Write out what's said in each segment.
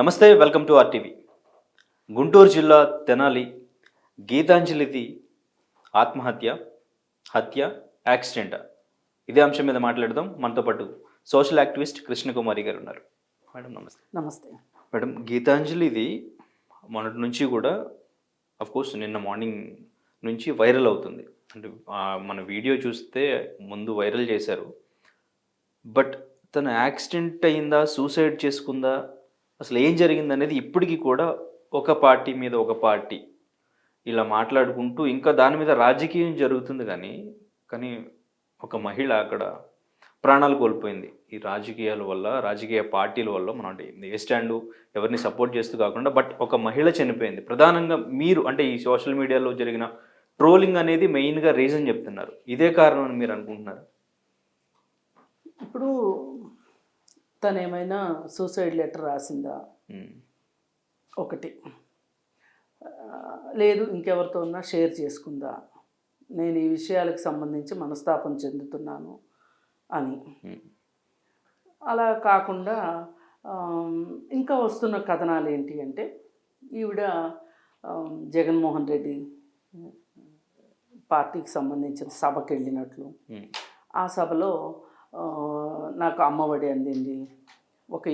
నమస్తే, welcome to RTV. Guntur జిల్లా తెనాలి గీతాంజలిది ఆత్మహత్య, హత్య, యాక్సిడెంట్ ఇదే అంశం మీద మాట్లాడదాం. మనతో పాటు సోషల్ యాక్టివిస్ట్ కృష్ణకుమారి గారు ఉన్నారు. మేడం నమస్తే. నమస్తే మేడం, గీతాంజలిది మొన్నటి నుంచి కూడా కోర్స్ నిన్న మార్నింగ్ నుంచి వైరల్ అవుతుంది. అంటే మన వీడియో చూస్తే ముందు వైరల్ చేశారు. బట్ తను యాక్సిడెంట్ అయిందా, సూసైడ్ చేసుకుందా, అసలు ఏం జరిగిందనేది ఇప్పటికీ కూడా ఒక పార్టీ మీద ఒక పార్టీ ఇలా మాట్లాడుకుంటూ ఇంకా దాని మీద రాజకీయం జరుగుతుంది. కానీ ఒక మహిళ అక్కడ ప్రాణాలు కోల్పోయింది. ఈ రాజకీయాల వల్ల, రాజకీయ పార్టీల వల్ల, మనం అంటే ఏ స్టాండు ఎవరిని సపోర్ట్ చేస్తూ కాకుండా బట్ ఒక మహిళ చనిపోయింది. ప్రధానంగా మీరు అంటే ఈ సోషల్ మీడియాలో జరిగిన ట్రోలింగ్ అనేది మెయిన్గా రీజన్ చెప్తున్నారు. ఇదే కారణం అని మీరు అనుకుంటున్నారు? ఇప్పుడు తను ఏమైనా సూసైడ్ లెటర్ రాసిందా ఒకటి, లేదు ఇంకెవరితో ఉన్నా షేర్ చేసుకుందా, నేను ఈ విషయాలకు సంబంధించి మనస్తాపం చెందుతున్నాను అని. అలా కాకుండా ఇంకా వస్తున్న కథనాలు ఏంటి అంటే, ఈవిడ జగన్మోహన్ రెడ్డి పార్టీకి సంబంధించిన సభకి వెళ్ళినట్లు, ఆ సభలో నాకు అమ్మఒడి అందింది, ఒక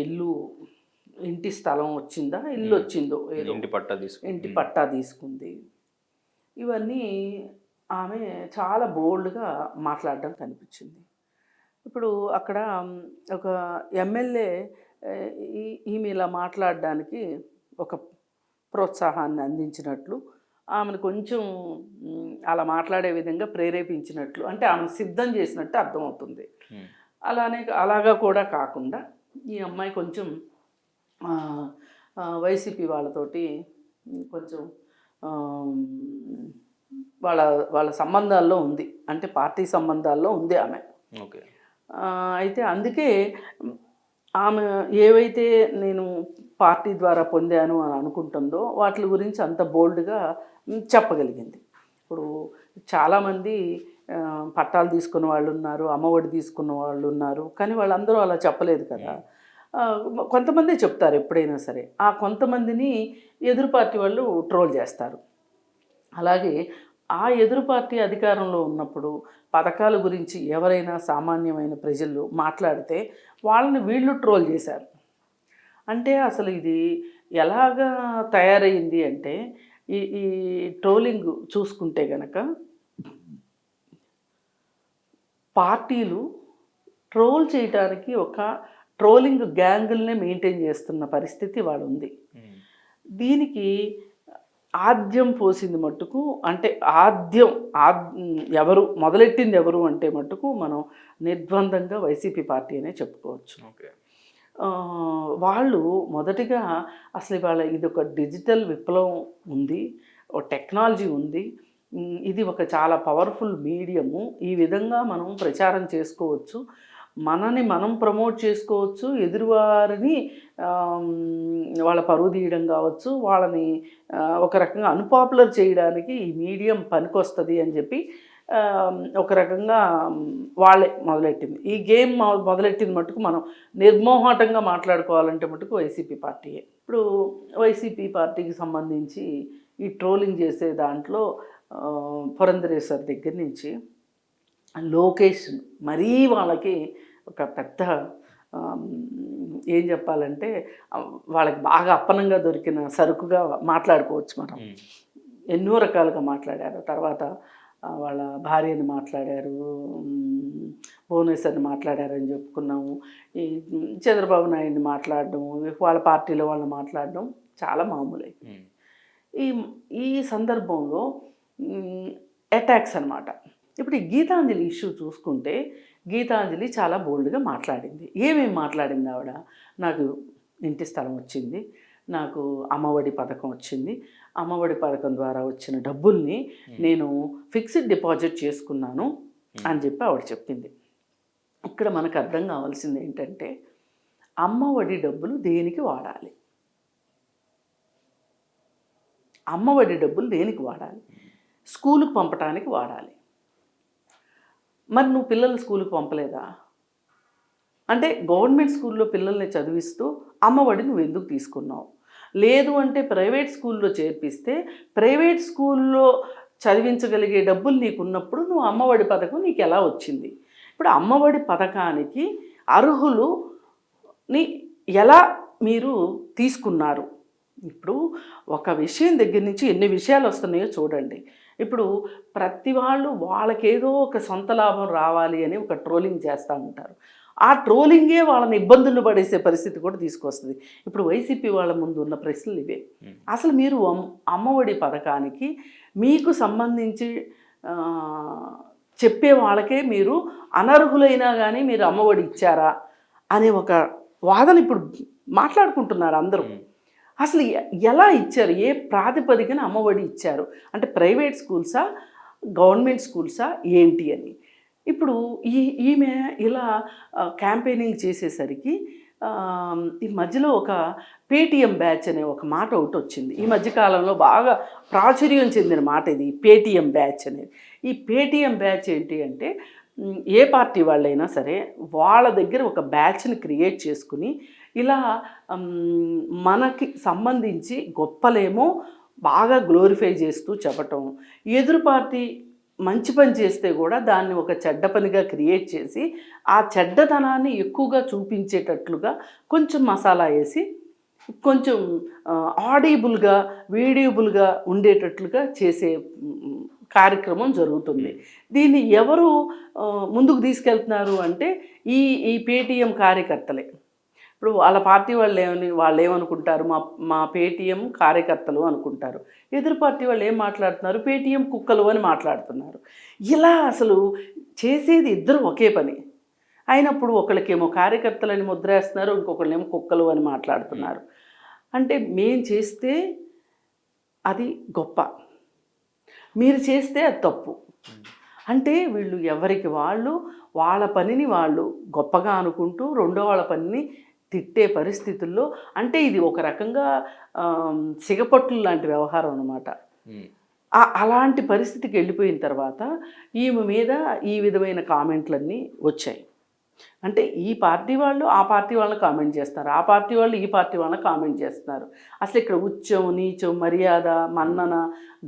ఇంటి స్థలం వచ్చిందా, ఇల్లు వచ్చిందో ఏదో ఇంటి పట్టా తీసుకుంది. ఇవన్నీ ఆమె చాలా బోల్డ్గా మాట్లాడడం కనిపించింది. ఇప్పుడు అక్కడ ఒక ఎమ్మెల్యే ఈమె ఇలా మాట్లాడడానికి ఒక ప్రోత్సాహాన్ని అందించినట్లు, ఆమెను కొంచెం అలా మాట్లాడే విధంగా ప్రేరేపించినట్లు, అంటే ఆమెను సిద్ధం చేసినట్టు అర్థమవుతుంది. అలాగా కూడా కాకుండా ఈ అమ్మాయి కొంచెం వైసీపీ వాళ్ళతోటి కొంచెం వాళ్ళ సంబంధాల్లో ఉంది, అంటే పార్టీ సంబంధాల్లో ఉంది ఆమె. అయితే అందుకే ఆమె ఏవైతే నేను పార్టీ ద్వారా పొందాను అని అనుకుంటుందో వాటి గురించి అంత బోల్డ్గా చెప్పగలిగింది. ఇప్పుడు చాలామంది పట్టాలు తీసుకున్న వాళ్ళు ఉన్నారు, అమ్మఒడి తీసుకున్న వాళ్ళు ఉన్నారు, కానీ వాళ్ళందరూ అలా చెప్పలేదు కదా. కొంతమంది చెప్తారు ఎప్పుడైనా సరే, ఆ కొంతమందిని ఎదురు పార్టీ వాళ్ళు ట్రోల్ చేస్తారు. అలాగే ఆ ఎదురు పార్టీ అధికారంలో ఉన్నప్పుడు పథకాల గురించి ఎవరైనా సామాన్యమైన ప్రజలు మాట్లాడితే వాళ్ళని వీళ్ళు ట్రోల్ చేశారు. అంటే అసలు ఇది ఎలాగా తయారైంది అంటే, ఈ ట్రోలింగ్ చూసుకుంటే గనక పార్టీలు ట్రోల్ చేయడానికి ఒక ట్రోలింగ్ గ్యాంగుల్నే మెయింటైన్ చేస్తున్న పరిస్థితి వాళ్ళు ఉంది. దీనికి ఆద్యం పోసింది మట్టుకు, అంటే ఎవరు మొదలెట్టింది ఎవరు అంటే మట్టుకు మనం నిర్ద్వందంగా వైసీపీ పార్టీ అనే చెప్పుకోవచ్చు. వాళ్ళు మొదటిగా అసలు ఇవాళ ఇది ఒక డిజిటల్ విప్లవం ఉంది, ఒక టెక్నాలజీ ఉంది, ఇది ఒక చాలా పవర్ఫుల్ మీడియము, ఈ విధంగా మనం ప్రచారం చేసుకోవచ్చు, మనని మనం ప్రమోట్ చేసుకోవచ్చు, ఎదురువారిని వాళ్ళ పరువు తీయడం కావచ్చు, వాళ్ళని ఒక రకంగా అన్పాపులర్ చేయడానికి ఈ మీడియం పనికొస్తుంది అని చెప్పి ఒక రకంగా వాళ్ళే మొదలెట్టింది. ఈ గేమ్ మొదలెట్టింది మటుకు మనం నిర్మోహాటంగా మాట్లాడుకోవాలంటే మటుకు వైసీపీ పార్టీయే. ఇప్పుడు వైసీపీ పార్టీకి సంబంధించి ఈ ట్రోలింగ్ చేసే దాంట్లో పురంధరేశ్వర్ దగ్గర నుంచి లోకేష్ మరీ వాళ్ళకి ఒక పెద్ద ఏం చెప్పాలంటే వాళ్ళకి బాగా అప్పనంగా దొరికిన సరుకుగా మాట్లాడుకోవచ్చు. మనం ఎన్నో రకాలుగా మాట్లాడారు. తర్వాత వాళ్ళ భార్యని మాట్లాడారు, భువనేశ్వర్ని మాట్లాడారని చెప్పుకున్నాము. ఈ చంద్రబాబు నాయుడిని మాట్లాడడం, వాళ్ళ పార్టీలో వాళ్ళని మాట్లాడడం చాలా మామూలే. ఈ సందర్భంలో అటాక్స్ అన్నమాట. ఇప్పుడు ఈ గీతాంజలి ఇష్యూ చూసుకుంటే, గీతాంజలి చాలా బోల్డ్గా మాట్లాడింది. ఏమేమి మాట్లాడింది ఆవిడ? నాకు ఇంటి స్థలం వచ్చింది, నాకు అమ్మఒడి పథకం వచ్చింది, అమ్మఒడి పథకం ద్వారా వచ్చిన డబ్బుల్ని నేను ఫిక్స్డ్ డిపాజిట్ చేసుకున్నాను అని చెప్పి ఆవిడ చెప్పింది. ఇక్కడ మనకు అర్థం కావాల్సింది ఏంటంటే, అమ్మఒడి డబ్బులు దేనికి వాడాలి? అమ్మఒడి డబ్బులు దేనికి వాడాలి? స్కూలుకు పంపడానికి వాడాలి. మరి నువ్వు పిల్లలు స్కూలుకు పంపలేదా అంటే గవర్నమెంట్ స్కూల్లో పిల్లల్ని చదివిస్తూ అమ్మఒడి నువ్వు ఎందుకు తీసుకున్నావు? లేదు అంటే ప్రైవేట్ స్కూల్లో చేర్పిస్తే ప్రైవేట్ స్కూల్లో చదివించగలిగే డబ్బులు నీకున్నప్పుడు నువ్వు అమ్మఒడి పథకం నీకు ఎలా వచ్చింది? ఇప్పుడు అమ్మఒడి పథకానికి అర్హులుని ఎలా మీరు తీసుకున్నారు? ఇప్పుడు ఒక విషయం దగ్గర నుంచి ఎన్ని విషయాలు వస్తున్నాయో చూడండి. ఇప్పుడు ప్రతి వాళ్ళు వాళ్ళకేదో ఒక సొంత లాభం రావాలి అని ఒక ట్రోలింగ్ చేస్తూ ఉంటారు. ఆ ట్రోలింగే వాళ్ళని ఇబ్బందులు పడేసే పరిస్థితి కూడా తీసుకొస్తుంది. ఇప్పుడు వైసీపీ వాళ్ళ ముందు ఉన్న ప్రశ్నలు ఇవే. అసలు మీరు అమ్మఒడి పథకానికి మీకు సంబంధించి చెప్పే వాళ్ళకే మీరు అనర్హులైనా కానీ మీరు అమ్మఒడి ఇచ్చారా అనే ఒక వాదన ఇప్పుడు మాట్లాడుకుంటున్నారు అందరూ. అసలు ఎలా ఇచ్చారు? ఏ ప్రాతిపదికన అమ్మఒడి ఇచ్చారు? అంటే ప్రైవేట్ స్కూల్సా, గవర్నమెంట్ స్కూల్సా ఏంటి అని. ఇప్పుడు ఈమె ఇలా క్యాంపెయినింగ్ చేసేసరికి ఈ మధ్యలో ఒక పేటీఎం బ్యాచ్ అనే ఒక మాట ఒకటి వచ్చింది. ఈ మధ్యకాలంలో బాగా ప్రాచుర్యం చెందిన మాట ఇది, పేటీఎం బ్యాచ్ అనేది. ఈ పేటీఎం బ్యాచ్ ఏంటి అంటే ఏ పార్టీ వాళ్ళైనా సరే వాళ్ళ దగ్గర ఒక బ్యాచ్ని క్రియేట్ చేసుకుని ఇలా మనకి సంబంధించి గొప్పలేమో బాగా గ్లోరిఫై చేస్తూ చెప్పటం, ఎదురు పార్టీ మంచి పని చేస్తే కూడా దాన్ని ఒక చెడ్డ పనిగా క్రియేట్ చేసి ఆ చెడ్డతనాన్ని ఎక్కువగా చూపించేటట్లుగా కొంచెం మసాలా వేసి కొంచెం ఆడిబుల్గా వీడియబుల్గా ఉండేటట్లుగా చేసే కార్యక్రమం జరుగుతుంది. దీన్ని ఎవరు ముందుకు తీసుకెళ్తున్నారు అంటే ఈ పేటీఎం కార్యకర్తలే. ఇప్పుడు వాళ్ళ పార్టీ వాళ్ళు ఏమనుకుంటారు, మా పేటీఎం కార్యకర్తలు అనుకుంటారు. ఎదురు పార్టీ వాళ్ళు ఏం మాట్లాడుతున్నారు, పేటీఎం కుక్కలు అని మాట్లాడుతున్నారు. ఇలా అసలు చేసేది ఇద్దరు ఒకే పని అయినప్పుడు ఒకళ్ళకేమో కార్యకర్తలని ముద్రేస్తున్నారు, ఇంకొకళ్ళేమో కుక్కలు అని మాట్లాడుతున్నారు. అంటే మేం చేస్తే అది గొప్ప, మీరు చేస్తే అది తప్పు. అంటే వీళ్ళు ఎవరికి వాళ్ళు వాళ్ళ పనిని వాళ్ళు గొప్పగా అనుకుంటూ రెండో వాళ్ళ పనిని తిట్టే పరిస్థితుల్లో, అంటే ఇది ఒక రకంగా సిగపట్టులు లాంటి వ్యవహారం అన్నమాట. అలాంటి పరిస్థితికి వెళ్ళిపోయిన తర్వాత ఈమె మీద ఈ విధమైన కామెంట్లన్నీ వచ్చాయి. అంటే ఈ పార్టీ వాళ్ళు ఆ పార్టీ వాళ్ళని కామెంట్ చేస్తారు, ఆ పార్టీ వాళ్ళు ఈ పార్టీ వాళ్ళని కామెంట్ చేస్తున్నారు. అసలు ఇక్కడ ఉచ్చం, నీచం, మర్యాద, మన్నన,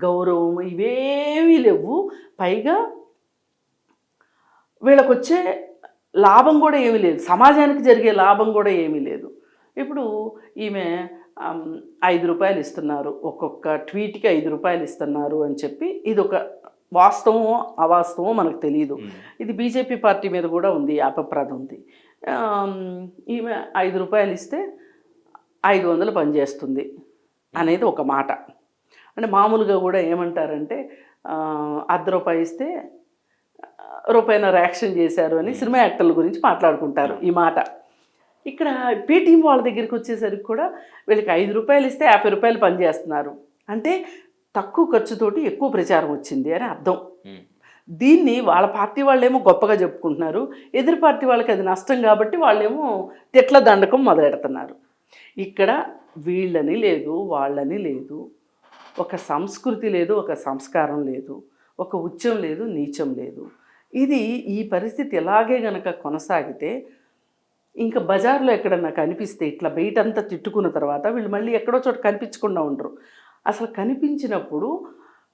గౌరవం ఇవేమీ లేవు. పైగా వీళ్ళకు వచ్చే లాభం కూడా ఏమీ లేదు, సమాజానికి జరిగే లాభం కూడా ఏమీ లేదు. ఇప్పుడు ఈమె 5 రూపాయలు ఇస్తున్నారు, ఒక్కొక్క ట్వీట్కి 5 రూపాయలు ఇస్తున్నారు అని చెప్పి ఇది ఒక వాస్తవమో అవాస్తవమో మనకు తెలియదు. ఇది బీజేపీ పార్టీ మీద కూడా ఉంది, అపప్రద ఉంది. ఈమె 5 రూపాయలు ఇస్తే 500 పనిచేస్తుంది అనేది ఒక మాట. అంటే మామూలుగా కూడా ఏమంటారంటే ₹1 ఇస్తే రూపాయిన్నర యాక్షన్ చేశారు అని సినిమా యాక్టర్ల గురించి మాట్లాడుకుంటారు ఈ మాట. ఇక్కడ పేటీఎం వాళ్ళ దగ్గరికి వచ్చేసరికి కూడా వీళ్ళకి 5 రూపాయలు ఇస్తే 50 రూపాయలు పనిచేస్తున్నారు అంటే తక్కువ ఖర్చుతోటి ఎక్కువ ప్రచారం వచ్చింది అని అర్థం. దీన్ని వాళ్ళ పార్టీ వాళ్ళేమో గొప్పగా చెప్పుకుంటున్నారు, ఎదురు పార్టీ వాళ్ళకి అది నష్టం కాబట్టి వాళ్ళేమో తిట్ల దండకం మొదలెడుతున్నారు. ఇక్కడ వీళ్ళని లేదు, వాళ్ళని లేదు, ఒక సంస్కృతి లేదు, ఒక సంస్కారం లేదు, ఒక ఉచ్చం లేదు, నీచం లేదు. ఇది ఈ పరిస్థితి ఎలాగే గనక కొనసాగితే ఇంకా బజార్లో ఎక్కడన్నా కనిపిస్తే ఇట్లా బయటంతా తిట్టుకున్న తర్వాత వీళ్ళు మళ్ళీ ఎక్కడో చోట కనిపించకుండా ఉండరు. అసలు కనిపించినప్పుడు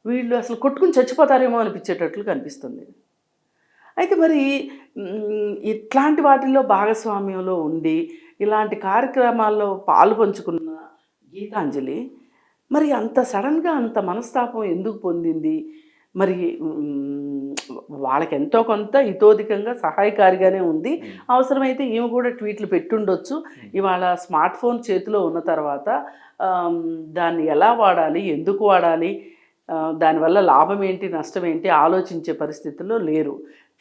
వీళ్ళు అసలు కొట్టుకుని చచ్చిపోతారేమో అనిపించేటట్లు కనిపిస్తుంది. అయితే మరి ఇట్లాంటి వాటిల్లో భాగస్వామ్యంలో ఉండి ఇలాంటి కార్యక్రమాల్లో పాలు పంచుకున్న గీతాంజలి మరి అంత సడన్గా అంత మనస్తాపం ఎందుకు పొందింది? మరి వాళ్ళకి ఎంతో కొంత ఇతోధికంగా సహాయకారిగానే ఉంది. అవసరమైతే ఈమె కూడా ట్వీట్లు పెట్టుండొచ్చు. ఇవాళ స్మార్ట్ ఫోన్ చేతిలో ఉన్న తర్వాత దాన్ని ఎలా వాడాలి, ఎందుకు వాడాలి, దానివల్ల లాభం ఏంటి, నష్టం ఏంటి ఆలోచించే పరిస్థితుల్లో లేరు.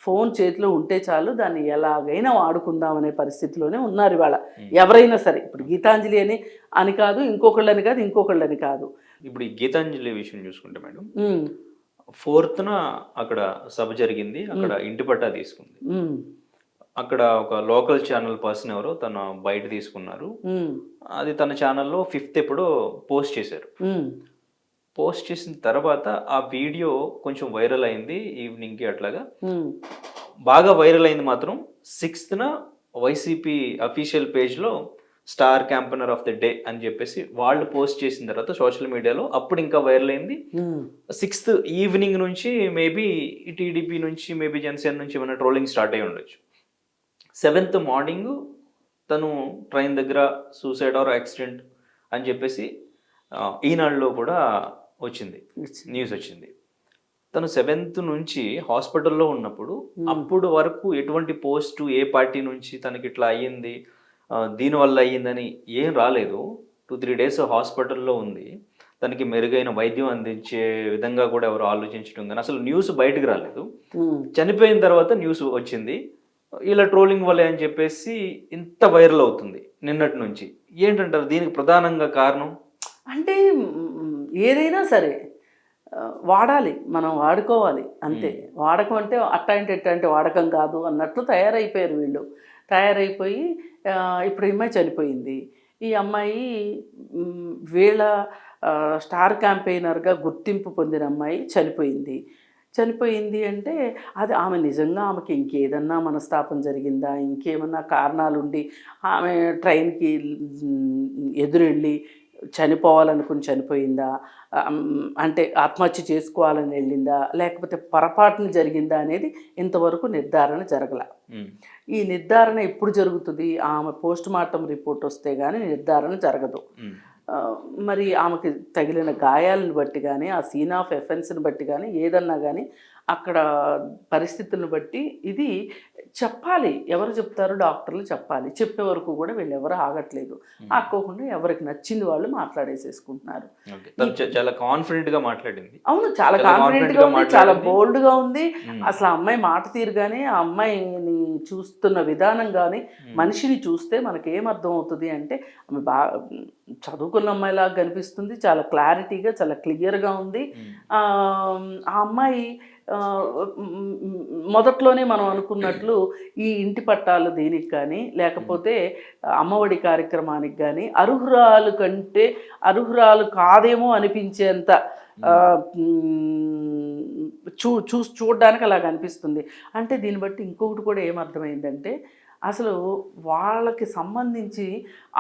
ఫోన్ చేతిలో ఉంటే చాలు, దాన్ని ఎలాగైనా వాడుకుందామనే పరిస్థితిలోనే ఉన్నారు ఇవాళ ఎవరైనా సరే. ఇప్పుడు గీతాంజలి అని కాదు, ఇంకొకళ్ళని కాదు, ఇంకొకళ్ళని కాదు. ఇప్పుడు ఈ గీతాంజలి విషయం చూసుకుంటే మేడం 4th అక్కడ సభ జరిగింది, అక్కడ ఇంటి పట్టా తీసుకుంది. అక్కడ ఒక లోకల్ ఛానల్ పర్సన్ ఎవరో తను బయట తీసుకున్నారు. అది తన ఛానల్లో 5th ఎప్పుడో పోస్ట్ చేశారు. పోస్ట్ చేసిన తర్వాత ఆ వీడియో కొంచెం వైరల్ అయింది ఈవినింగ్కి. అట్లాగా బాగా వైరల్ అయింది మాత్రం 6th వైసీపీ అఫీషియల్ పేజ్లో star campaigner of the day అని చెప్పేసి వాళ్ళు పోస్ట్ చేసిన తర్వాత సోషల్ మీడియాలో అప్పుడు ఇంకా వైరల్ అయింది. 6th ఈవినింగ్ నుంచి మేబీ టీడీపీ నుంచి మేబీ జనసేన నుంచి ఏమైనా ట్రోలింగ్ స్టార్ట్ అయ్యి ఉండొచ్చు. 7th మార్నింగ్ తను ట్రైన్ దగ్గర సూసైడ్ ఆర్ యాక్సిడెంట్ అని చెప్పేసి ఈనాడులో కూడా వచ్చింది, న్యూస్ వచ్చింది. తను 7th నుంచి హాస్పిటల్లో ఉన్నప్పుడు అప్పుడు వరకు ఎటువంటి పోస్టు ఏ పార్టీ నుంచి తనకి ఇట్లా అయ్యింది, దీనివల్ల అయ్యిందని ఏం రాలేదు. 2-3 డేస్ హాస్పిటల్లో ఉంది. తనకి మెరుగైన వైద్యం అందించే విధంగా కూడా ఎవరు ఆలోచించడం కానీ అసలు న్యూస్ బయటకు రాలేదు. చనిపోయిన తర్వాత న్యూస్ వచ్చింది. ఇలా ట్రోలింగ్ వల్లే అని చెప్పేసి ఇంత వైరల్ అవుతుంది నిన్నటి నుంచి. ఏంటంటారు దీనికి ప్రధానంగా కారణం? అంటే ఏదైనా సరే వాడాలి, మనం వాడుకోవాలి అంతే. వాడకం అంటే అట్టాంటి వాడకం కాదు అన్నట్లు తయారైపోయారు వీళ్ళు. తయారైపోయి ఇప్పుడు ఈ అమ్మాయి చనిపోయింది. ఈ అమ్మాయి వీళ్ళ స్టార్ క్యాంపెయినర్గా గుర్తింపు పొందిన అమ్మాయి చనిపోయింది అంటే అది ఆమె నిజంగా ఆమెకి ఇంకేదన్నా మనస్తాపం జరిగిందా, ఇంకేమన్నా కారణాలుండి ఆమె ట్రైన్కి ఎదురెళ్ళి చనిపోవాలనుకుని చనిపోయిందా, అంటే ఆత్మహత్య చేసుకోవాలని వెళ్ళిందా, లేకపోతే పొరపాటున జరిగిందా అనేది ఇంతవరకు నిర్ధారణ జరగల. ఈ నిర్ధారణ ఎప్పుడు జరుగుతుంది? ఆమె పోస్ట్ మార్టం రిపోర్ట్ వస్తే కానీ నిర్ధారణ జరగదు. మరి ఆమెకి తగిలిన గాయాలను బట్టి కానీ ఆ సీన్ ఆఫ్ ఎఫెన్స్ని బట్టి కానీ ఏదన్నా కానీ అక్కడ పరిస్థితులను బట్టి ఇది చెప్పాలి. ఎవరు చెప్తారు? డాక్టర్లు చెప్పాలి. చెప్పే వరకు కూడా వీళ్ళు ఎవరు ఆగట్లేదు. ఆక్కోకుండా ఎవరికి నచ్చింది వాళ్ళు మాట్లాడేసేసుకుంటున్నారు. చాలా కాన్ఫిడెంట్గా మాట్లాడింది. అవును, చాలా కాన్ఫిడెంట్గా ఉంది, చాలా బోల్డ్గా ఉంది. అసలు ఆ అమ్మాయి మాట తీరు కానీ ఆ అమ్మాయిని చూస్తున్న విధానం కానీ మనిషిని చూస్తే మనకేమర్థం అవుతుంది అంటే ఆమె బాగా చదువుకున్న అమ్మాయిలాగా కనిపిస్తుంది. చాలా క్లారిటీగా చాలా క్లియర్గా ఉంది. ఆ అమ్మాయి మొదట్లోనే మనం అనుకున్నట్లు ఈ ఇంటి పట్టాలు దీనికి కానీ లేకపోతే అమ్మఒడి కార్యక్రమానికి కానీ అర్హురాలు కాదేమో అనిపించేంత చూడడానికి అలా కనిపిస్తుంది. అంటే దీన్ని బట్టి ఇంకొకటి కూడా ఏమర్థమైందంటే అసలు వాళ్ళకి సంబంధించి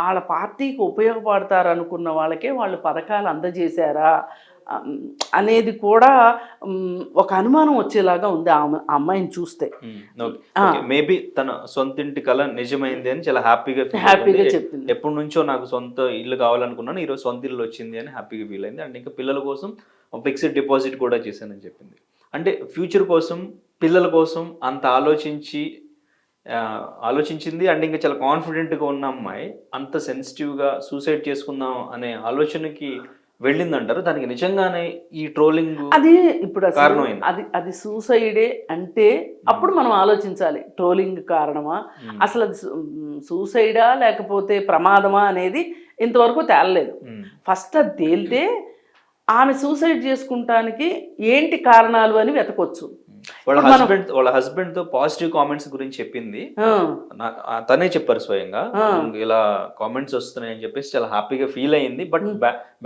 వాళ్ళ పార్టీకి ఉపయోగపడతారు అనుకున్న వాళ్ళకే వాళ్ళు పథకాలు అందజేశారా అనేది కూడా ఒక అనుమానం వచ్చేలాగా ఉంది ఆ అమ్మాయిని చూస్తే. మేబీ తన సొంత ఇంటి కళ నిజమైంది అని చాలా హ్యాపీగా చెప్పింది. ఎప్పటి నుంచో నాకు సొంత ఇల్లు కావాలనుకున్నాను, ఈరోజు సొంత ఇల్లు వచ్చింది అని హ్యాపీగా ఫీల్ అయింది. అండ్ ఇంకా పిల్లల కోసం ఫిక్స్డ్ డిపాజిట్ కూడా చేశానని చెప్పింది. అంటే ఫ్యూచర్ కోసం పిల్లల కోసం అంత ఆలోచించింది. అండ్ ఇంకా చాలా కాన్ఫిడెంట్గా ఉన్న అమ్మాయి అంత సెన్సిటివ్గా సూసైడ్ చేసుకుందాం అనే ఆలోచనకి వెళ్ళిందంటారు. దానికి నిజంగానే ఈ ట్రోలింగ్ అది ఇప్పుడు కారణమైంది. అది సూసైడే అంటే అప్పుడు మనం ఆలోచించాలి, ట్రోలింగ్ కారణమా, అసలు అది సూసైడా లేకపోతే ప్రమాదమా అనేది ఇంతవరకు తేలలేదు. ఫస్ట్ అది తేలితే ఆమె సూసైడ్ చేసుకుంటానికి ఏంటి కారణాలు అని వెతకొచ్చు. వాళ్ళ హస్బెండ్ తో పాజిటివ్ కామెంట్స్ గురించి చెప్పింది. తనే చెప్పారు స్వయంగా, ఇలా కామెంట్స్ వస్తున్నాయి అని చెప్పేసి చాలా హ్యాపీగా ఫీల్ అయ్యింది. బట్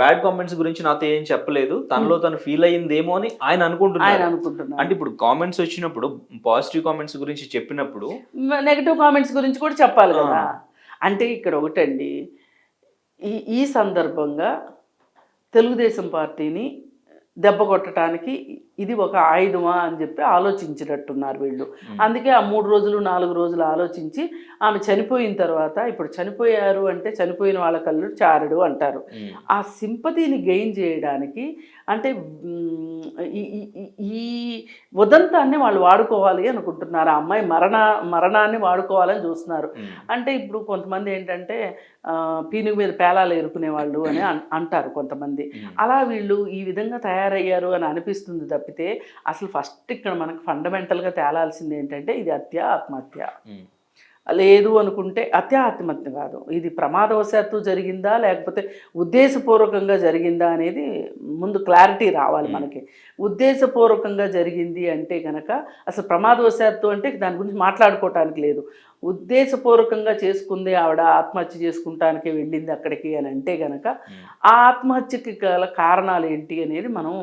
బ్యాడ్ కామెంట్స్ గురించి నాతో ఏం చెప్పలేదు, తనలో తను ఫీల్ అయ్యిందేమో అని ఆయన అనుకుంటున్నారు. అంటే ఇప్పుడు కామెంట్స్ వచ్చినప్పుడు పాజిటివ్ కామెంట్స్ గురించి చెప్పినప్పుడు నెగటివ్ కామెంట్స్ గురించి కూడా చెప్పాలి కదా. అంటే ఇక్కడ ఒకటండి, ఈ సందర్భంగా తెలుగుదేశం పార్టీని దెబ్బ కొట్టడానికి ఇది ఒక ఆయుధమా అని చెప్పి ఆలోచించినట్టున్నారు వీళ్ళు. అందుకే ఆ 3 రోజులు 4 రోజులు ఆలోచించి ఆమె చనిపోయిన తర్వాత, ఇప్పుడు చనిపోయారు అంటే చనిపోయిన వాళ్ళ కళ్ళు చారడు అంటారు, ఆ సింపతిని గెయిన్ చేయడానికి అంటే ఈ ఉదంతాన్ని వాళ్ళు వాడుకోవాలి అనుకుంటున్నారు. ఆ అమ్మాయి మరణాన్ని వాడుకోవాలని చూస్తున్నారు. అంటే ఇప్పుడు కొంతమంది ఏంటంటే పీనుగు మీద పేలాలు ఎరుకునే వాళ్ళు అని అంటారు కొంతమంది. అలా వీళ్ళు ఈ విధంగా తయారయ్యారు అని అనిపిస్తుంది తప్పితే అసలు ఫస్ట్ ఇక్కడ మనకు ఫండమెంటల్గా తేలాల్సింది ఏంటంటే ఇది ఆత్మహత్య లేదు అనుకుంటే ఆత్మహత్య కాదు, ఇది ప్రమాదవశాత్తు జరిగిందా లేకపోతే ఉద్దేశపూర్వకంగా జరిగిందా అనేది ముందు క్లారిటీ రావాలి మనకి. ఉద్దేశపూర్వకంగా జరిగింది అంటే కనుక అసలు ప్రమాదవశాత్తు అంటే దాని గురించి మాట్లాడుకోవటానికి లేదు. ఉద్దేశపూర్వకంగా చేసుకుంది ఆవిడ, ఆత్మహత్య చేసుకుంటానికి వెళ్ళింది అక్కడికి అని అంటే కనుక ఆ ఆత్మహత్యకి గల కారణాలు ఏంటి అనేది మనం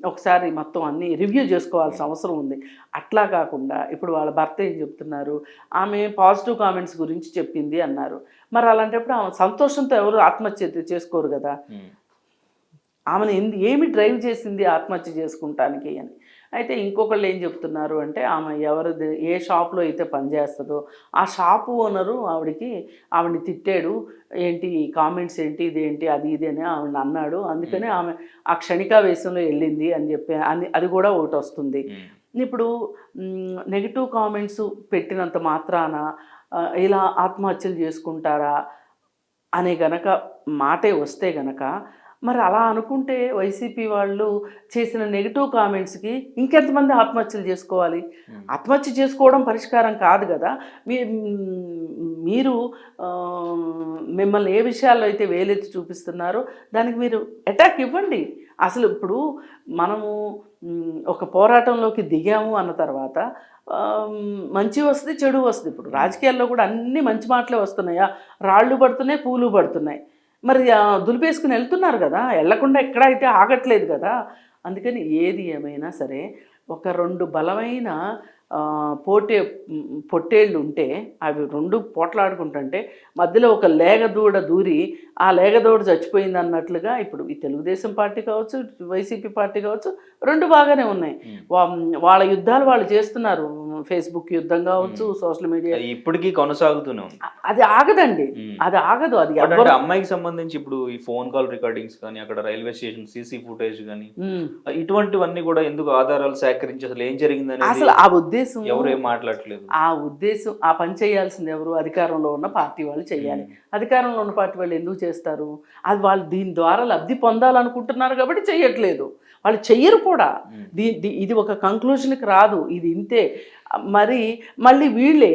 ఒకసారి మొత్తం అన్నీ రివ్యూ చేసుకోవాల్సిన అవసరం ఉంది. అట్లా కాకుండా ఇప్పుడు వాళ్ళ భర్త ఏం చెప్తున్నారు, ఆమె పాజిటివ్ కామెంట్స్ గురించి చెప్పింది అన్నారు. మరి అలాంటప్పుడు ఆమె సంతోషంతో ఎవరు ఆత్మహత్య చేసుకోరు కదా. ఆమెను ఏమి డ్రైవ్ చేసింది ఆత్మహత్య చేసుకుంటానికి అని. అయితే ఇంకొకళ్ళు ఏం చెప్తున్నారు అంటే, ఆమె ఎవరిది ఏ షాప్లో అయితే పనిచేస్తుందో ఆ షాపు ఓనరు ఆవిడని తిట్టాడు, ఏంటి కామెంట్స్ ఏంటి, ఇదేంటి, అది ఇది అని ఆవిడని అన్నాడు, అందుకని ఆమె ఆ క్షణికావేశంలో వెళ్ళింది అని చెప్పి అది కూడా ఒకటి వస్తుంది. ఇప్పుడు నెగిటివ్ కామెంట్స్ పెట్టినంత మాత్రాన ఇలా ఆత్మహత్యలు చేసుకుంటారా అనే గనక మాటే వస్తే గనక, మరి అలా అనుకుంటే వైసీపీ వాళ్ళు చేసిన నెగిటివ్ కామెంట్స్కి ఇంకెంతమంది ఆత్మహత్యలు చేసుకోవాలి? ఆత్మహత్య చేసుకోవడం పరిష్కారం కాదు కదా. మీరు మిమ్మల్ని ఏ విషయాల్లో అయితే వేలెత్తి చూపిస్తున్నారో దానికి మీరు అటాక్ ఇవ్వండి. అసలు ఇప్పుడు మనము ఒక పోరాటంలోకి దిగాము అన్న తర్వాత మంచి వస్తుంది, చెడు వస్తుంది. ఇప్పుడు రాజకీయాల్లో కూడా అన్ని మంచి మాటలే వస్తున్నాయా? రాళ్ళు పడుతున్నాయి, పూలు పడుతున్నాయి. మరి దులిపేసుకుని వెళ్తున్నారు కదా, వెళ్లకుండా ఎక్కడైతే ఆగట్లేదు కదా. అందుకని ఏది ఏమైనా సరే ఒక 2 బలమైన పొట్టేళ్ళు ఉంటే అవి 2 పోట్లాడుకుంటుంటే మధ్యలో ఒక లేగదూడ దూరి ఆ లేగదూడ చచ్చిపోయింది అన్నట్లుగా ఇప్పుడు ఈ తెలుగుదేశం పార్టీ కావచ్చు, వైసీపీ పార్టీ కావచ్చు, 2 బాగానే ఉన్నాయి. వాళ్ళ యుద్ధాలు వాళ్ళు చేస్తున్నారు. ఫేస్బుక్ యుద్ధం కావచ్చు, సోషల్ మీడియా ఇప్పటికీ కొనసాగుతూనే ఉంది. అది ఆగదండి, అది ఆగదు. అది అమ్మాయికి సంబంధించి ఇప్పుడు ఈ ఫోన్ కాల్ రికార్డింగ్స్ కానీ, అక్కడ రైల్వే స్టేషన్ సీసీ ఫుటేజ్ కానీ, ఇటువంటివన్నీ కూడా ఎందుకు ఆధారాలు సేకరించి అసలు ఏం జరిగిందని అసలు ఆ ఉద్దేశం ఎవరు ఏం మాట్లాడట్లేదు. ఆ పని చేయాల్సింది ఎవరు? అధికారంలో ఉన్న పార్టీ వాళ్ళు చేయాలి. అధికారంలో ఉన్న పార్టీ వాళ్ళు ఎందుకు చేస్తారు? అది వాళ్ళు దీని ద్వారా లబ్ధి పొందాలనుకుంటున్నారు కాబట్టి చేయట్లేదు. వాళ్ళు చెయ్యరు కూడా. ఇది ఒక కంక్లూజన్కి రాదు, ఇది ఇంతే. మళ్ళీ వీళ్ళే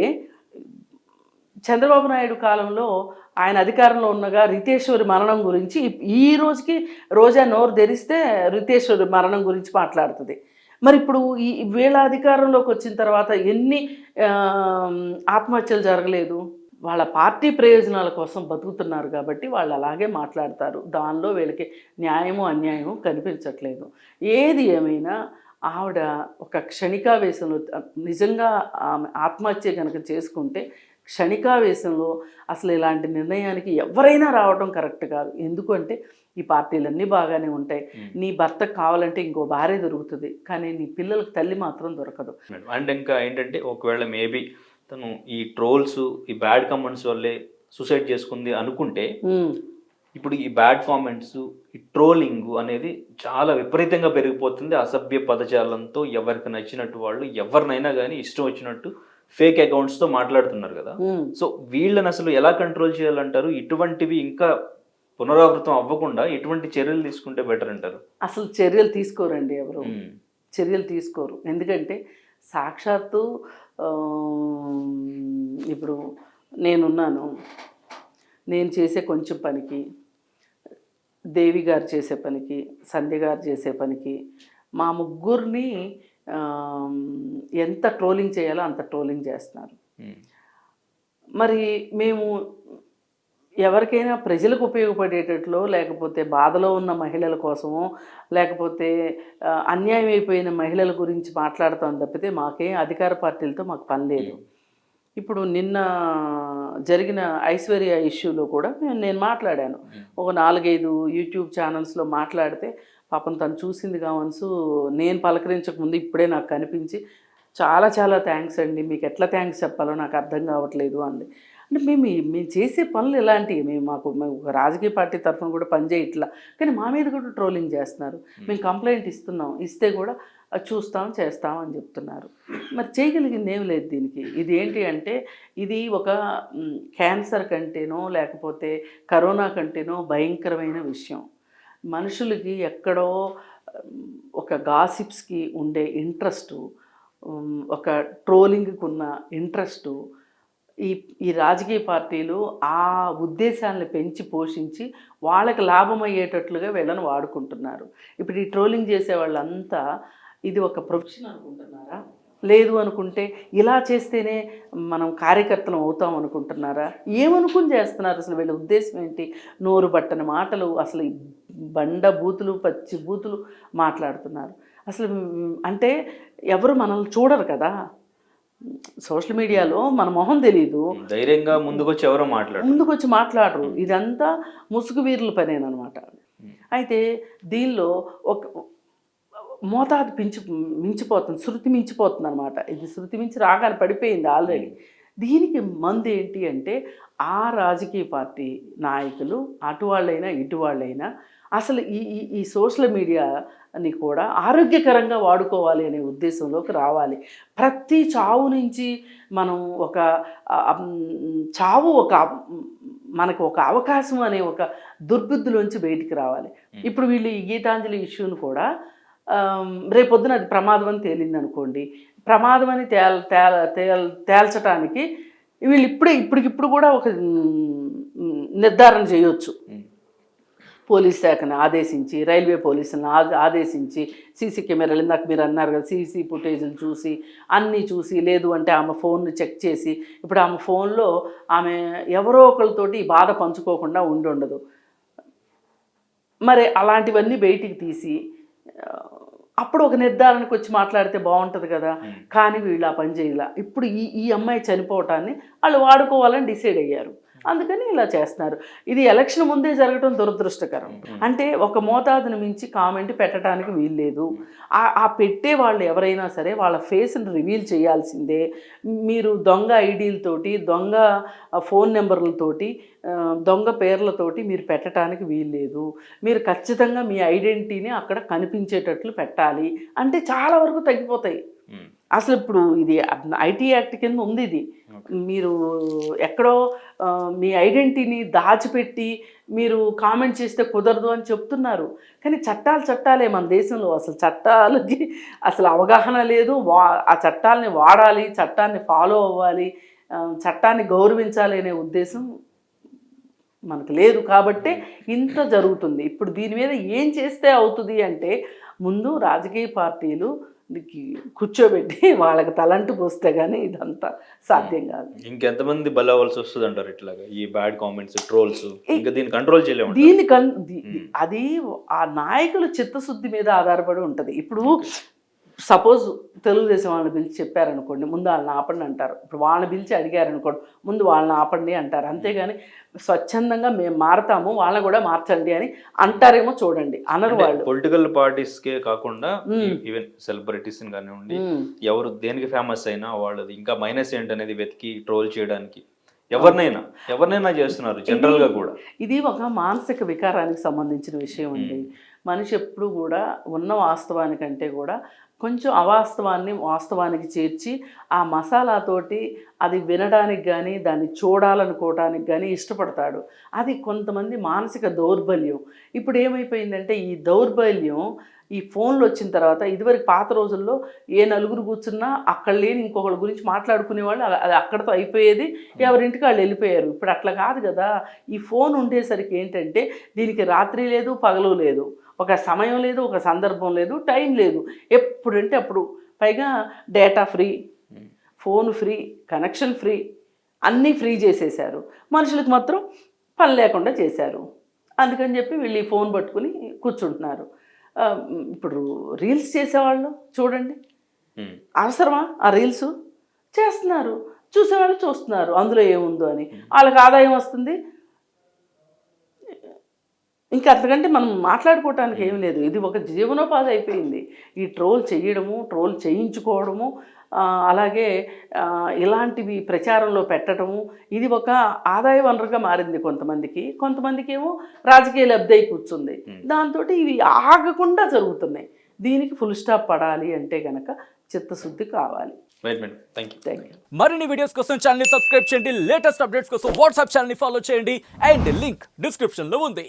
చంద్రబాబు నాయుడు కాలంలో ఆయన అధికారంలో ఉన్నగా రితేశ్వరి మరణం గురించి ఈ రోజుకి రోజా నోరు తెరిస్తే రితేశ్వరి మరణం గురించి మాట్లాడుతుంది. మరి ఇప్పుడు వీళ్ళ అధికారంలోకి వచ్చిన తర్వాత ఎన్ని ఆత్మహత్యలు జరగలేదు? వాళ్ళ పార్టీ ప్రయోజనాల కోసం బతుకుతున్నారు కాబట్టి వాళ్ళు అలాగే మాట్లాడతారు. దానిలో వీళ్ళకి న్యాయము అన్యాయము కనిపించట్లేదు. ఏది ఏమైనా ఆవిడ ఒక క్షణికావేశంలో నిజంగా ఆమె ఆత్మహత్య కనుక చేసుకుంటే క్షణికావేశంలో అసలు ఇలాంటి నిర్ణయానికి ఎవరైనా రావడం కరెక్ట్ కాదు. ఎందుకంటే ఈ పార్టీలన్నీ బాగానే ఉంటాయి. నీ భర్తకు కావాలంటే ఇంకో భార్య దొరుకుతుంది, కానీ నీ పిల్లలకు తల్లి మాత్రం దొరకదు. అండ్ ఇంకా ఏంటంటే ఒకవేళ మేబీ తను ఈ ట్రోల్స్, ఈ బ్యాడ్ కామెంట్స్ వల్లే సూసైడ్ చేసుకుంది అనుకుంటే, ఇప్పుడు ఈ బ్యాడ్ కామెంట్స్, ఈ ట్రోలింగ్ అనేది చాలా విపరీతంగా పెరిగిపోతుంది. అసభ్య పదజాలంతో ఎవరికి నచ్చినట్టు వాళ్ళు ఎవరినైనా కానీ ఇష్టం వచ్చినట్టు ఫేక్ అకౌంట్స్తో మాట్లాడుతున్నారు కదా. సో వీళ్ళని అసలు ఎలా కంట్రోల్ చేయాలంటారు? ఇటువంటివి ఇంకా పునరావృతం అవ్వకుండా ఎటువంటి చర్యలు తీసుకుంటే బెటర్ అంటారు? అసలు చర్యలు తీసుకోరండి, ఎవరు చర్యలు తీసుకోరు. ఎందుకంటే సాక్షాత్తు ఇప్పుడు నేనున్నాను, నేను చేసే కొంచెం పనికి, దేవి గారు చేసే పనికి, సంధ్య గారు చేసే పనికి మా ముగ్గురిని ఎంత ట్రోలింగ్ చేయాలో అంత ట్రోలింగ్ చేస్తున్నారు. మరి మేము ఎవరికైనా ప్రజలకు ఉపయోగపడేటట్లో, లేకపోతే బాధలో ఉన్న మహిళల కోసమో, లేకపోతే అన్యాయం అయిపోయిన మహిళల గురించి మాట్లాడతాం తప్పితే మాకేం అధికార పార్టీలతో మాకు పని లేదు. ఇప్పుడు నిన్న జరిగిన ఐశ్వర్య ఇష్యూలో కూడా నేను మాట్లాడాను. ఒక 4-5 యూట్యూబ్ ఛానల్స్లో మాట్లాడితే పాపం తను చూసింది కావచ్చు, నేను పలకరించకముందు ఇప్పుడే నాకు కనిపించి చాలా చాలా థ్యాంక్స్ అండి, మీకు ఎట్లా థ్యాంక్స్ చెప్పాలో నాకు అర్థం కావట్లేదు అంది. అంటే మేము చేసే పనులు ఎలాంటివి? మేము ఒక రాజకీయ పార్టీ తరఫున కూడా పనిచేయట్లా, కానీ మా మీద కూడా ట్రోలింగ్ చేస్తున్నారు. మేము కంప్లైంట్ ఇస్తున్నాం, ఇస్తే కూడా చూస్తాం చేస్తాం అని చెప్తున్నారు. మరి చేయగలిగింది ఏమి లేదు దీనికి. ఇది ఏంటి అంటే ఇది ఒక క్యాన్సర్ కంటేనో లేకపోతే కరోనా కంటేనో భయంకరమైన విషయం. మనుషులకి ఎక్కడో ఒక గాసిప్స్కి ఉండే ఇంట్రెస్టు, ఒక ట్రోలింగ్కి ఉన్న ఇంట్రెస్టు ఈ రాజకీయ పార్టీలు ఆ ఉద్దేశాలను పెంచి పోషించి వాళ్ళకి లాభం అయ్యేటట్లుగా వీళ్ళని వాడుకుంటున్నారు. ఇప్పుడు ఈ ట్రోలింగ్ చేసే వాళ్ళంతా ఇది ఒక ప్రొఫెషన్ అనుకుంటున్నారా? లేదు అనుకుంటే ఇలా చేస్తేనే మనం కార్యకర్తలం అవుతాం అనుకుంటున్నారా? ఏమనుకుని చేస్తున్నారు? అసలు వీళ్ళ ఉద్దేశం ఏంటి? నోరు పట్టని మాటలు, అసలు ఈ బండ బూతులు, పచ్చి బూతులు మాట్లాడుతున్నారు. అసలు అంటే ఎవరు మనల్ని చూడరు కదా, సోషల్ మీడియాలో మన మొహం తెలీదు, ధైర్యంగా ముందుకొచ్చి ఎవరో ముందుకొచ్చి మాట్లాడరు. ఇదంతా ముసుగు వీరుల పనేనమాట. అయితే దీనిలో ఒక మోతాదు మించిపోతుంది, శృతి మించిపోతుంది అనమాట. ఇది శృతి మించి రాగానే పడిపోయింది ఆల్రెడీ. దీనికి మందు ఏంటి అంటే ఆ రాజకీయ పార్టీ నాయకులు, అటు వాళ్ళైనా ఇటు వాళ్ళైనా అసలు ఈ ఈ ఈ సోషల్ మీడియాని కూడా ఆరోగ్యకరంగా వాడుకోవాలి అనే ఉద్దేశంలోకి రావాలి. ప్రతి చావు నుంచి మనం ఒక చావు మనకు ఒక అవకాశం అనే ఒక దుర్బుద్ధిలోంచి బయటికి రావాలి. ఇప్పుడు వీళ్ళు ఈ గీతాంజలి ఇష్యూను కూడా రేపొద్దున అది ప్రమాదం అని తేలింది అనుకోండి, ప్రమాదం అని తేల్చడానికి వీళ్ళు ఇప్పటికిప్పుడు కూడా ఒక నిర్ధారణ చేయొచ్చు. పోలీస్ శాఖను ఆదేశించి, రైల్వే పోలీసులను ఆదేశించి, సీసీ కెమెరాలు, ఇందాక మీరు అన్నారు కదా, సీసీ ఫుటేజ్లు చూసి, అన్నీ చూసి, లేదు అంటే ఆమె ఫోన్ను చెక్ చేసి, ఇప్పుడు ఆమె ఫోన్లో ఆమె ఎవరో ఒకరితోటి ఈ బాధ పంచుకోకుండా ఉండదు. మరి అలాంటివన్నీ బయటికి తీసి అప్పుడు ఒక నిర్ధారణకు వచ్చి మాట్లాడితే బాగుంటుంది కదా. కానీ వీళ్ళు ఆ పని చేయాల. ఇప్పుడు ఈ అమ్మాయి చనిపోవటాన్ని వాళ్ళు వాడుకోవాలని డిసైడ్ అయ్యారు. అందుకని ఇలా చేస్తున్నారు. ఇది ఎలక్షన్ ముందే జరగడం దురదృష్టకరం. అంటే ఒక మోతాదును మించి కామెంట్ పెట్టడానికి వీల్లేదు. ఆ పెట్టే వాళ్ళు ఎవరైనా సరే వాళ్ళ ఫేస్ని రివీల్ చేయాల్సిందే. మీరు దొంగ ఐడీలతోటి, దొంగ ఫోన్ నెంబర్లతోటి, దొంగ పేర్లతోటి మీరు పెట్టడానికి వీల్లేదు. మీరు ఖచ్చితంగా మీ ఐడెంటిటీని అక్కడ కనిపించేటట్లు పెట్టాలి. అంటే చాలా వరకు తగ్గిపోతాయి. అసలు ఇప్పుడు ఇది ఐటీ యాక్ట్ కింద ఉంది. ఇది మీరు ఎక్కడో మీ ఐడెంటిటీని దాచిపెట్టి మీరు కామెంట్ చేస్తే కుదరదు అని చెప్తున్నారు. కానీ చట్టాలే మన దేశంలో. అసలు చట్టాలకి అసలు అవగాహన లేదు. ఆ చట్టాలని వాడాలి, చట్టాన్ని ఫాలో అవ్వాలి, చట్టాన్ని గౌరవించాలి అనే ఉద్దేశం మనకు లేదు. కాబట్టే ఇంత జరుగుతుంది. ఇప్పుడు దీని మీద ఏం చేస్తే అవుతుంది అంటే, ముందు రాజకీయ పార్టీలు కూర్చోబెట్టి వాళ్ళకి తలంటు పోస్తే గానీ ఇదంతా సాధ్యం కాదు. ఇంకెంతమంది బలవలసి వస్తుంది అంటారు ఇట్లాగా ఈ బ్యాడ్ కామెంట్స్, ట్రోల్స్? ఇంకా దీన్ని కంట్రోల్ చేయలేము. అది ఆ నాయకుల చిత్తశుద్ధి మీద ఆధారపడి ఉంటుంది. ఇప్పుడు సపోజ్ తెలుగుదేశం వాళ్ళని పిలిచి చెప్పారనుకోండి, ముందు వాళ్ళని ఆపండి అంటారు. ఇప్పుడు వాళ్ళని పిలిచి అడిగారనుకోండి, ముందు వాళ్ళని ఆపండి అంటారు. అంతేగాని స్వచ్ఛందంగా మేము మారతాము, వాళ్ళని కూడా మార్చండి అని అంటారేమో చూడండి, అనరు వాళ్ళు. పొలిటికల్ పార్టీస్కే కాకుండా ఈవెన్ సెలబ్రిటీస్ కానివ్వండి, ఎవరు దేనికి ఫేమస్ అయినా వాళ్ళది ఇంకా మైనస్ ఏంటనేది వెతికి ట్రోల్ చేయడానికి ఎవరినైనా చేస్తున్నారు జనరల్ గా కూడా. ఇది ఒక మానసిక వికారానికి సంబంధించిన విషయం అండి. మనిషి ఎప్పుడు కూడా ఉన్న వాస్తవానికంటే కూడా కొంచెం అవాస్తవాన్ని వాస్తవానికి చేర్చి ఆ మసాలాతోటి అది వినడానికి కానీ దాన్ని చూడాలనుకోవడానికి కానీ ఇష్టపడతాడు. అది కొంతమంది మానసిక దౌర్బల్యం. ఇప్పుడు ఏమైపోయిందంటే ఈ దౌర్బల్యం ఈ ఫోన్లు వచ్చిన తర్వాత, ఇదివరకు పాత రోజుల్లో ఏ నలుగురు కూర్చున్నా అక్కడ లేని ఇంకొకరి గురించి మాట్లాడుకునేవాళ్ళు, అది అక్కడితో అయిపోయేది, ఎవరింటికి వాళ్ళు వెళ్ళిపోయారు. ఇప్పుడు అట్లా కాదు కదా. ఈ ఫోన్ ఉండేసరికి ఏంటంటే దీనికి రాత్రి లేదు, పగలు లేదు, ఒక సమయం లేదు, ఒక సందర్భం లేదు, టైం లేదు, ఎప్పుడంటే అప్పుడు. పైగా data free, phone free, connection free, అన్నీ ఫ్రీ చేసేసారు. మనుషులకు మాత్రం పని లేకుండా చేశారు. అందుకని చెప్పి వీళ్ళు ఈ ఫోన్ పట్టుకుని కూర్చుంటున్నారు. ఇప్పుడు రీల్స్ చేసేవాళ్ళు చూడండి, అవసరమా ఆ రీల్స్? చేస్తున్నారు, చూసేవాళ్ళు చూస్తున్నారు, అందులో ఏముందో అని. వాళ్ళకి ఆదాయం వస్తుంది. ఇంకా అంతకంటే మనం మాట్లాడుకోవటానికి ఏం లేదు. ఇది ఒక జీవనోపాధి అయిపోయింది. ఈ ట్రోల్ చేయడము, ట్రోల్ చేయించుకోవడము, అలాగే ఇలాంటివి ప్రచారంలో పెట్టడము, ఇది ఒక ఆదాయ వనరుగా మారింది కొంతమందికి ఏమో రాజకీయ లబ్ధి అయి కూర్చుంది. దాంతో ఇవి ఆగకుండా జరుగుతున్నాయి. దీనికి ఫుల్ స్టాప్ పడాలి అంటే గనక చిత్తశుద్ధి కావాలి. మరిన్ని వీడియోస్ కోసం ఛానల్ ని సబ్స్క్రైబ్ చేయండి. లేటెస్ట్ అప్డేట్స్ కోసం వాట్సాప్ ఛానల్ ని ఫాలో చేయండి. అండ్ లింక్ డిస్క్రిప్షన్ లో ఉంది.